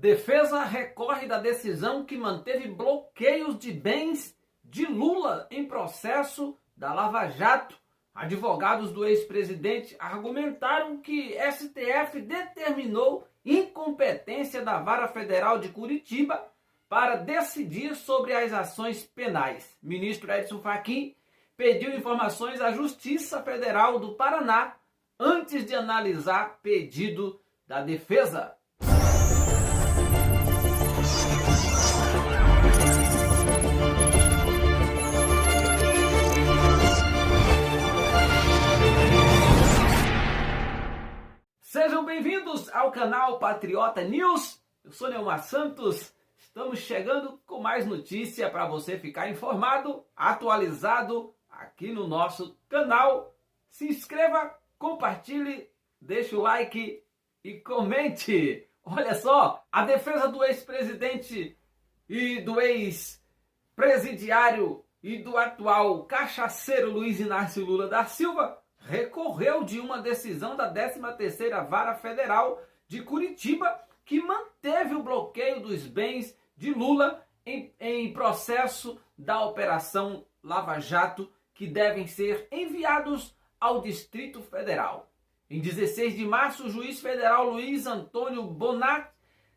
Defesa recorre da decisão que manteve bloqueios de bens de Lula em processo da Lava Jato. Advogados do ex-presidente argumentaram que STF determinou incompetência da Vara Federal de Curitiba para decidir sobre as ações penais. Ministro Edson Fachin pediu informações à Justiça Federal do Paraná antes de analisar pedido da defesa. Sejam bem-vindos ao canal Patriota News. Eu sou Neumar Santos. Estamos chegando com mais notícia para você ficar informado, atualizado aqui no nosso canal. Se inscreva, compartilhe, deixe o like e comente. Olha só, a defesa do ex-presidente e do ex-presidiário e do atual cachaceiro Luiz Inácio Lula da Silva recorreu de uma decisão da 13ª Vara Federal de Curitiba que manteve o bloqueio dos bens de Lula em processo da Operação Lava Jato, que devem ser enviados ao Distrito Federal. Em 16 de março, o juiz federal Luiz Antônio Bonatti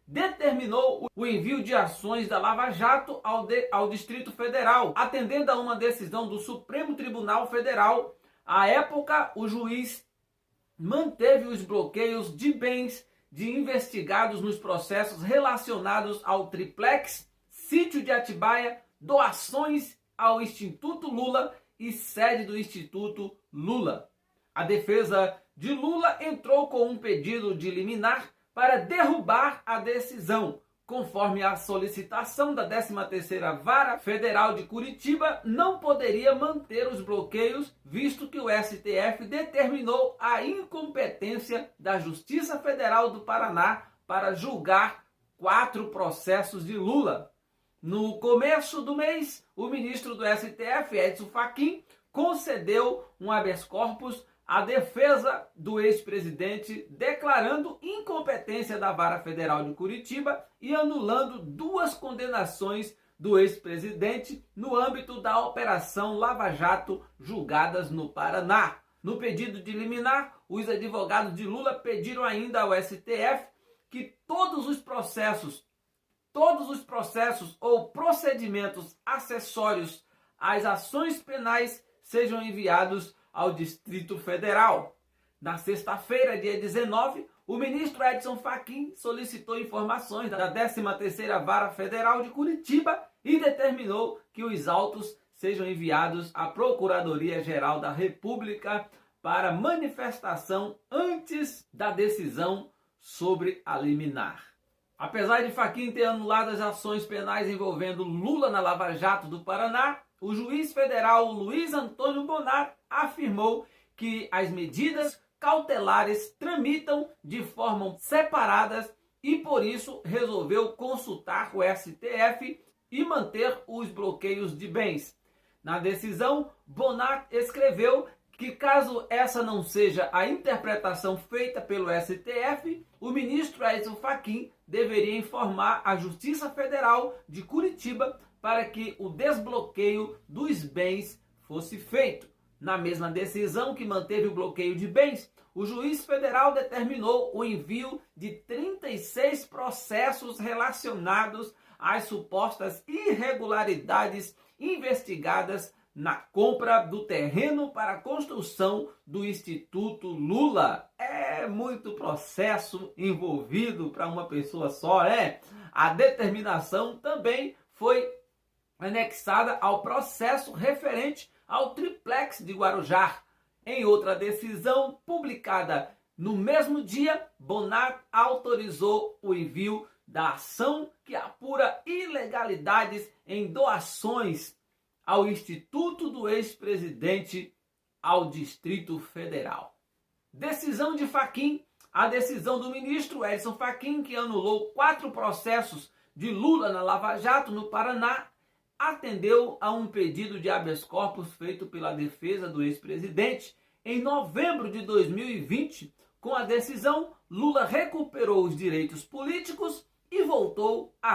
determinou o envio de ações da Lava Jato ao Distrito Federal, atendendo a uma decisão do Supremo Tribunal Federal. À época, o juiz manteve os bloqueios de bens de investigados nos processos relacionados ao triplex, sítio de Atibaia, doações ao Instituto Lula e sede do Instituto Lula. A defesa de Lula entrou com um pedido de liminar para derrubar a decisão. Conforme a solicitação da 13ª Vara Federal de Curitiba, não poderia manter os bloqueios, visto que o STF determinou a incompetência da Justiça Federal do Paraná para julgar 4 processos de Lula. No começo do mês, o ministro do STF, Edson Fachin, concedeu um habeas corpus à defesa do ex-presidente, declarando incompetência da Vara Federal de Curitiba e anulando 2 condenações do ex-presidente no âmbito da Operação Lava Jato, julgadas no Paraná. No pedido de liminar, os advogados de Lula pediram ainda ao STF que todos os processos ou procedimentos acessórios às ações penais sejam enviados ao Distrito Federal. Na sexta-feira, dia 19, o ministro Edson Fachin solicitou informações da 13ª Vara Federal de Curitiba e determinou que os autos sejam enviados à Procuradoria-Geral da República para manifestação antes da decisão sobre a liminar. Apesar de Fachin ter anulado as ações penais envolvendo Lula na Lava Jato do Paraná, o juiz federal Luiz Antônio Bonatti afirmou que as medidas cautelares tramitam de forma separadas e, por isso, resolveu consultar o STF e manter os bloqueios de bens. Na decisão, Bonatti escreveu que, caso essa não seja a interpretação feita pelo STF, o ministro Edson Fachin deveria informar a Justiça Federal de Curitiba para que o desbloqueio dos bens fosse feito. Na mesma decisão que manteve o bloqueio de bens, o juiz federal determinou o envio de 36 processos relacionados às supostas irregularidades investigadas na compra do terreno para a construção do Instituto Lula. É muito processo envolvido para uma pessoa só, né? A determinação também foi anexada ao processo referente ao triplex de Guarujá. Em outra decisão publicada no mesmo dia, Bonatti autorizou o envio da ação que apura ilegalidades em doações ao Instituto do ex-presidente ao Distrito Federal. Decisão de Fachin. A decisão do ministro Edson Fachin, que anulou 4 processos de Lula na Lava Jato no Paraná, atendeu a um pedido de habeas corpus feito pela defesa do ex-presidente em novembro de 2020. Com a decisão, Lula recuperou os direitos políticos e voltou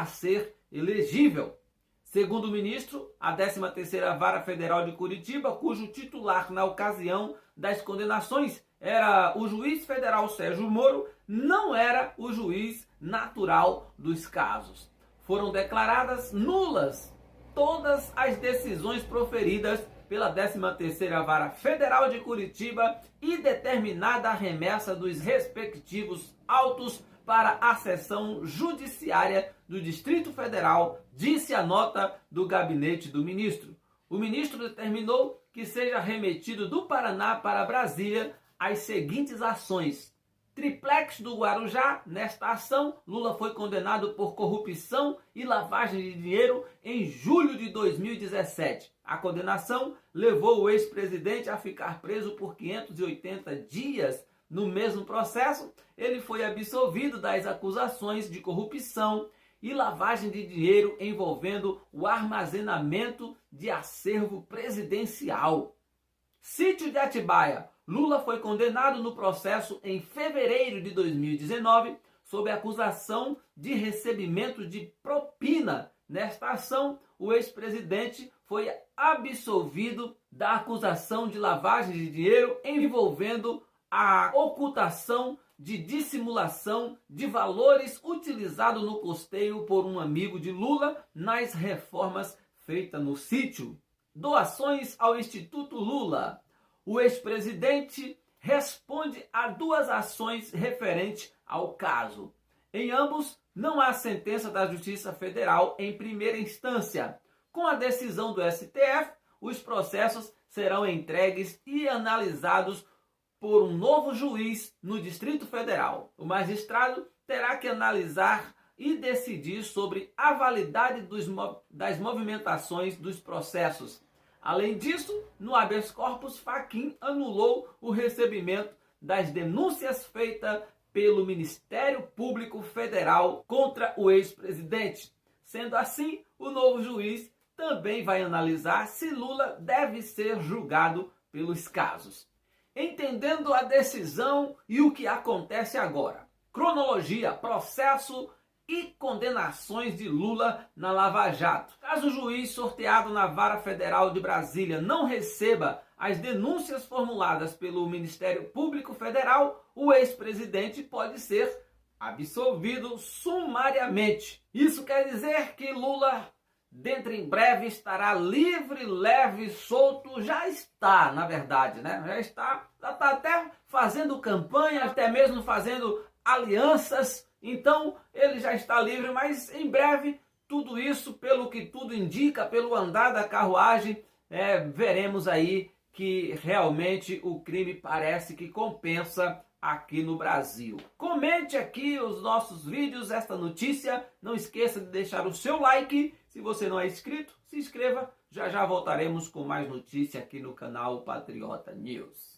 a ser elegível. Segundo o ministro, a 13ª Vara Federal de Curitiba, cujo titular na ocasião das condenações era o juiz federal Sérgio Moro, não era o juiz natural dos casos. Foram declaradas nulas todas as decisões proferidas pela 13ª Vara Federal de Curitiba e determinada a remessa dos respectivos autos para a seção judiciária do Distrito Federal, disse a nota do gabinete do ministro. O ministro determinou que seja remetido do Paraná para Brasília as seguintes ações. Triplex do Guarujá, nesta ação, Lula foi condenado por corrupção e lavagem de dinheiro em julho de 2017. A condenação levou o ex-presidente a ficar preso por 580 dias. No mesmo processo, ele foi absolvido das acusações de corrupção e lavagem de dinheiro envolvendo o armazenamento de acervo presidencial. Sítio de Atibaia. Lula foi condenado no processo em fevereiro de 2019 sob acusação de recebimento de propina. Nesta ação, o ex-presidente foi absolvido da acusação de lavagem de dinheiro envolvendo a ocultação de dissimulação de valores utilizado no custeio por um amigo de Lula nas reformas feitas no sítio. Doações ao Instituto Lula. O ex-presidente responde a duas ações referentes ao caso. Em ambos, não há sentença da Justiça Federal em primeira instância. Com a decisão do STF, os processos serão entregues e analisados por um novo juiz no Distrito Federal. O magistrado terá que analisar e decidir sobre a validade das movimentações dos processos. Além disso, no habeas corpus, Fachin anulou o recebimento das denúncias feitas pelo Ministério Público Federal contra o ex-presidente. Sendo assim, o novo juiz também vai analisar se Lula deve ser julgado pelos casos. Entendendo a decisão e o que acontece agora. Cronologia, processo e condenações de Lula na Lava Jato. Caso o juiz sorteado na Vara Federal de Brasília não receba as denúncias formuladas pelo Ministério Público Federal, o ex-presidente pode ser absolvido sumariamente. Isso quer dizer que Lula, dentro em breve, estará livre, leve, solto. Já está, na verdade, né? Já está até fazendo campanha, até mesmo fazendo alianças. Então, ele já está livre, mas em breve, tudo isso, pelo que tudo indica, pelo andar da carruagem, veremos aí que realmente o crime parece que compensa aqui no Brasil. Comente aqui os nossos vídeos, esta notícia. Não esqueça de deixar o seu like. Se você não é inscrito, se inscreva. Já já voltaremos com mais notícia aqui no canal Patriota News.